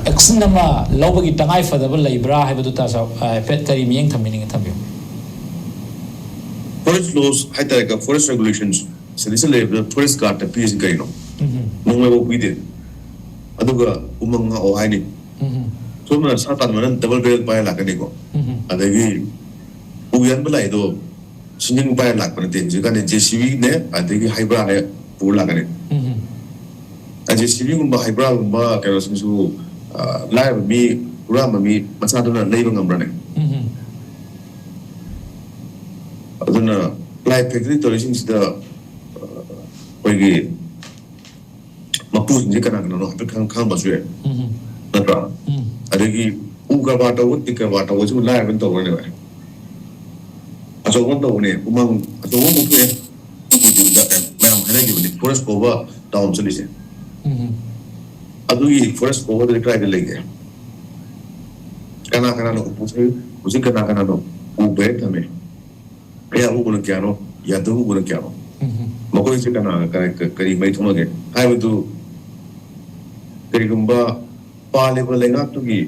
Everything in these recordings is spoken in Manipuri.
action nama lawagi tangai fadaba laibra haibadu ta sa fet kari miyeng thamini thambiyo forest laws haita ka forest regulations sedisa level forest guard ta pis kaino mongwe bo pide aduga umanga o haini so mana satan mana double barrel pa la kani ko adagi uyan balai do singing pa la kan te jiga ne JCB ne adagi hybrid ne pula kani JCB gumba hybrid gumba kerosene su live mi rama mi masada na leiba ngamra ne aduna live factory tourism sida oigi mapus ni kana kana no khang khang basue natra adagi uga bata utti ka bata wo su live ban to ne ba aso won to ne umang aso won to ne tu da ma'am hana gi ni forest cover down solution adugi forest cover de try lege kana kana no upu usi kana kana no ube tame kaya ugu na kyano ya do ugu na kyano mako isi kana kari mai thoma ge hai bu kari gumba pale ba lenga tu gi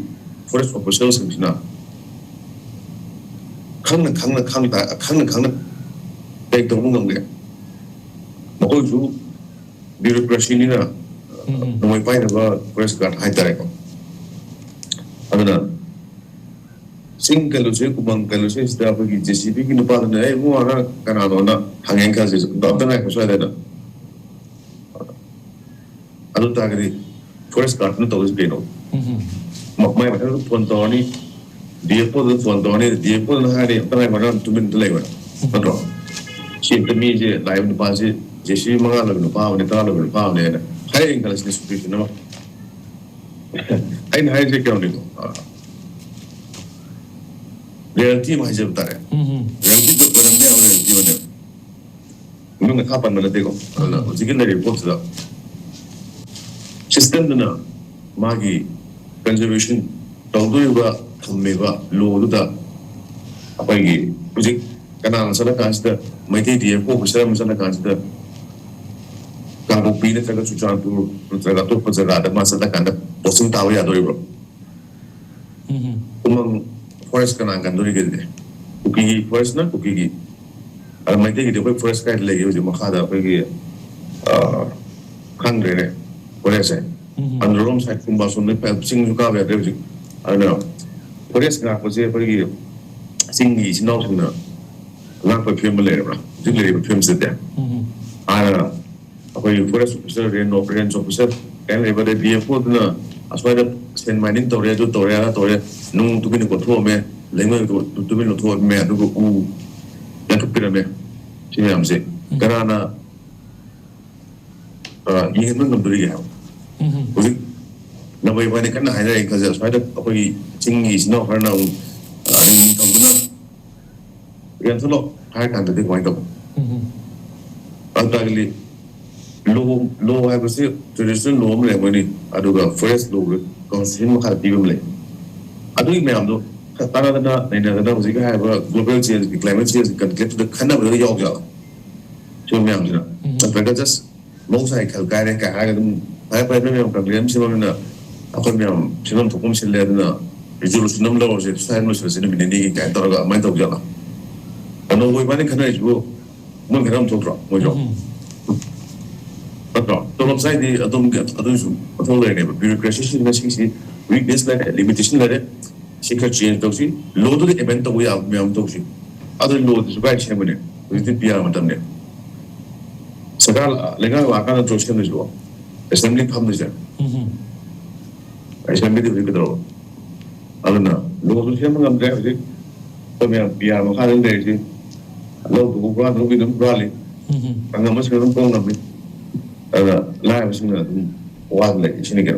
forest officials sina khang na tek to ngam ge mako ju bureaucracy ni na no mai pai na ba forest guard hai tare ko adana single se kumang kalau se setiap pergi JCB kita pada ni, mu orang kan ada na hangen kasi, doktor nak kuasa ada na. Adu tak kiri forest guard ni tahu sebeno. Mai macam tu tuan tuan ni, dia pun hari tangai mana tu min tu lagi mana. Betul. Siapa ni je live ni pasti JCB mengalah ni paham ni tahu ni paham ni. Hai kalau se supervision nama. Hai je kau ni. Reality mah aja betul. Reality tu orang ni orang reality mana. Mungkin nak kapan mana tengok. Kalau jika dari report sudah. Sistem tu na magi conservation tahu tu juga kami juga law tu dah apa lagi. Projek kerana masalah kan sudah. Mereka dia pun masalah kan sudah. Kalau pilih terkait susuan tu terkait tu ada masalah kan dah. Bosan tahu ya tu bro. Umang forest kana kan dori gede uki forest na uki ala mai te gede forest ka legi je makhada ko gi khang re forest androm side kumba sun ne pa sing ju ka be de ala forest ka ko je ko gi sing gi sino sun na la ko phem le ra ji le phem se de ala ko forest officer re no operations officer kan le ba de dia po na aswai da sen mining to re nung tu kini kontrol me lengan tu kini kontrol me tu ku yang tu kira me sini amse kerana ini kan memberi ya jadi nama ibu ni kan hanya yang kerja aswai da apa ni tinggi sino kerana ini kamu na yang tu lo hai kan tadi kau itu antara ini lo hai bersih traditional lo mana ni aduga forest lo konstitusi makar tiba mulai adu ini amdo tanah tanah musik hai global change climate change kan kita tu kena berada jauh jauh cuma yang mana tapi just mau saya kalau kaya kaya kan saya pada memang problem sih mana aku memang sebelum tu kami selalu na resolusi 6 lawan saya mesti sini begini kaya terlalu main jauh jauh kalau boleh mana kena itu mungkin kena tu terus mau jauh betul tolong saya di atom itu betul lagi bureaucracy sih masih sih weakness lah limitation lah sikap change tu sih load tu event tu ya memang tu sih ada load sebagai macam ni itu biar macam ni sekarang lengah akan terus kan itu assembly paham tu je assembly tu begitu ada na load tu siapa mengambil sih tu memang biar macam ni sih load tu bukan load itu beralih angam masih orang kau ngambil ada lah macam ni wah lagi sini kan